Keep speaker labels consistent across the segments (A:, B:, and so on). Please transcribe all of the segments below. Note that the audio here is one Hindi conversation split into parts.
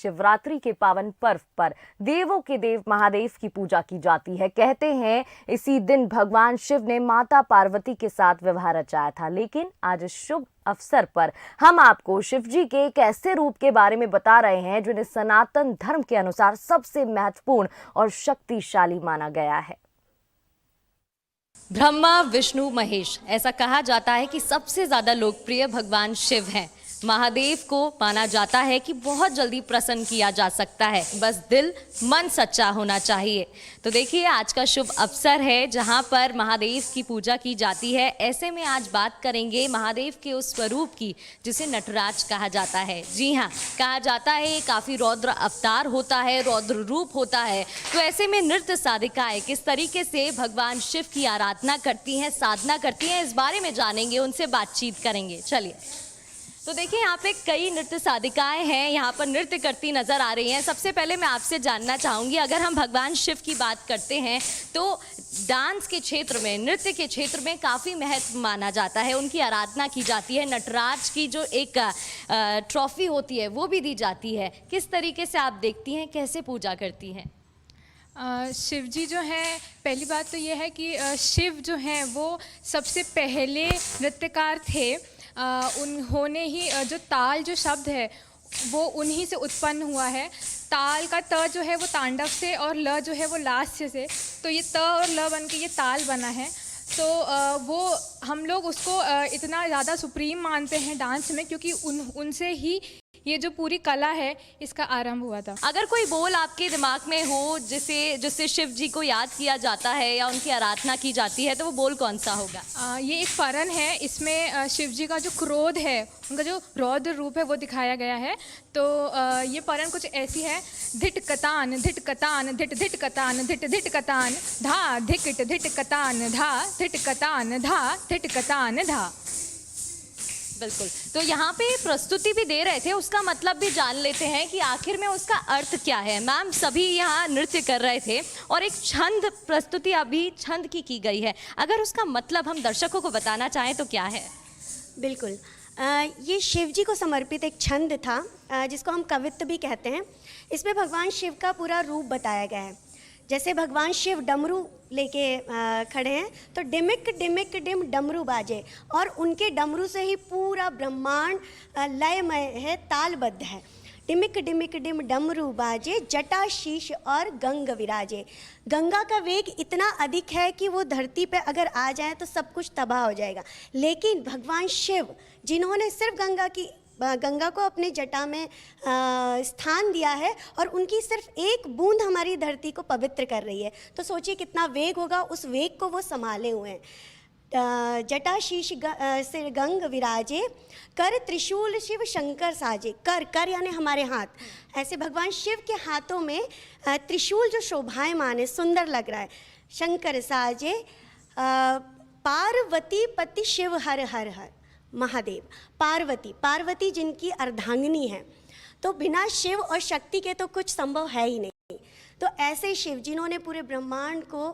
A: महाशिवरात्रि के पावन पर्व पर देवों के देव महादेव की पूजा की जाती है। कहते हैं इसी दिन भगवान शिव ने माता पार्वती के साथ विवाह रचाया था। लेकिन आज इस शुभ अवसर पर हम आपको शिव जी के एक ऐसे रूप के बारे में बता रहे हैं जिन्हें सनातन धर्म के अनुसार सबसे महत्वपूर्ण और शक्तिशाली माना गया है।
B: ब्रह्मा विष्णु महेश, ऐसा कहा जाता है कि सबसे ज्यादा लोकप्रिय भगवान शिव हैं। महादेव को माना जाता है कि बहुत जल्दी प्रसन्न किया जा सकता है, बस दिल मन सच्चा होना चाहिए। तो देखिए, आज का शुभ अवसर है जहां पर महादेव की पूजा की जाती है। ऐसे में आज बात करेंगे महादेव के उस स्वरूप की जिसे नटराज कहा जाता है। जी हाँ, कहा जाता है ये काफ़ी रौद्र अवतार होता है, रौद्र रूप होता है। तो ऐसे में नृत्य साधिकाएं किस तरीके से भगवान शिव की आराधना करती हैं, साधना करती हैं, इस बारे में जानेंगे, उनसे बातचीत करेंगे। चलिए, तो देखिए यहाँ पे कई नृत्य साधिकाएं हैं, यहाँ पर नृत्य करती नजर आ रही हैं। सबसे पहले मैं आपसे जानना चाहूँगी, अगर हम भगवान शिव की बात करते हैं तो डांस के क्षेत्र में, नृत्य के क्षेत्र में काफ़ी महत्व माना जाता है, उनकी आराधना की जाती है। नटराज की जो एक ट्रॉफी होती है वो भी दी जाती है। किस तरीके से आप देखती हैं, कैसे पूजा करती हैं?
C: शिव जी जो हैं, पहली बात तो ये है कि शिव जो हैं वो सबसे पहले नृत्यकार थे। उन्होंने ही जो ताल जो शब्द है वो उन्हीं से उत्पन्न हुआ है। ताल का त जो है वो तांडव से और ल जो है वो लास्य से, तो ये त और ल बन के ये ताल बना है। तो वो हम लोग उसको इतना ज़्यादा सुप्रीम मानते हैं डांस में, क्योंकि उनसे ही ये जो पूरी कला है इसका आरंभ हुआ था।
B: अगर कोई बोल आपके दिमाग में हो जिससे शिव जी को याद किया जाता है या उनकी आराधना की जाती है, तो वो बोल कौन सा होगा?
C: ये एक फरन है, इसमें शिव जी का जो क्रोध है, उनका जो रौद्र रूप है वो दिखाया गया है। तो ये फरन कुछ ऐसी है: धिट कतान धिट कतान धिट धिट कतान धिट धिट कतान धा धिट धिट कतान धा धिट कतान धा धिट कतान धा।
B: बिल्कुल, तो यहाँ पे प्रस्तुति भी दे रहे थे, उसका मतलब भी जान लेते हैं कि आखिर में उसका अर्थ क्या है। मैम, सभी यहाँ नृत्य कर रहे थे और एक छंद प्रस्तुति अभी छंद की गई है, अगर उसका मतलब हम दर्शकों को बताना चाहें तो क्या है?
D: बिल्कुल, ये शिव जी को समर्पित एक छंद था, जिसको हम कवित्व भी कहते हैं। इसमें भगवान शिव का पूरा रूप बताया गया है। जैसे भगवान शिव डमरू लेके खड़े हैं, तो डिमिक डिमिक डिम डमरू बाजे, और उनके डमरू से ही पूरा ब्रह्मांड लयमय है, तालबद्ध है। डिमिक डिमिक डिम डमरू बाजे, जटा शीश और गंग विराजे। गंगा का वेग इतना अधिक है कि वो धरती पे अगर आ जाए तो सब कुछ तबाह हो जाएगा। लेकिन भगवान शिव, जिन्होंने सिर्फ गंगा को अपने जटा में स्थान दिया है और उनकी सिर्फ एक बूंद हमारी धरती को पवित्र कर रही है, तो सोचिए कितना वेग होगा। उस वेग को वो संभाले हुए हैं। जटा शीश से गंग विराजे, कर त्रिशूल शिव शंकर साजे। कर यानी हमारे हाथ। ऐसे भगवान शिव के हाथों में त्रिशूल जो शोभायमान है, सुंदर लग रहा है। शंकर साजे, पार्वती पति शिव हर हर हर महादेव। पार्वती जिनकी अर्धांगिनी है, तो बिना शिव और शक्ति के तो कुछ संभव है ही नहीं। तो ऐसे शिव जिन्होंने पूरे ब्रह्मांड को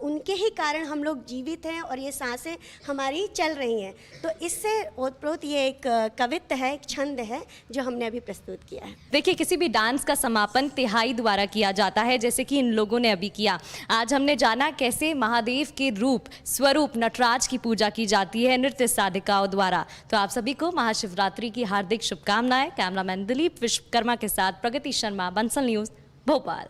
D: उनके ही कारण हम लोग जीवित हैं और ये सांसें हमारी चल रही हैं। तो इससे ओतप्रोत ये एक कवित्व है, एक छंद है जो हमने अभी प्रस्तुत किया है।
B: देखिए, किसी भी डांस का समापन तिहाई द्वारा किया जाता है, जैसे कि इन लोगों ने अभी किया। आज हमने जाना कैसे महादेव के स्वरूप नटराज की पूजा की जाती है नृत्य साधिकाओं द्वारा। तो आप सभी को महाशिवरात्रि की हार्दिक शुभकामनाएं। कैमरामैन दिलीप विश्वकर्मा के साथ प्रगति शर्मा, बंसल न्यूज़, भोपाल।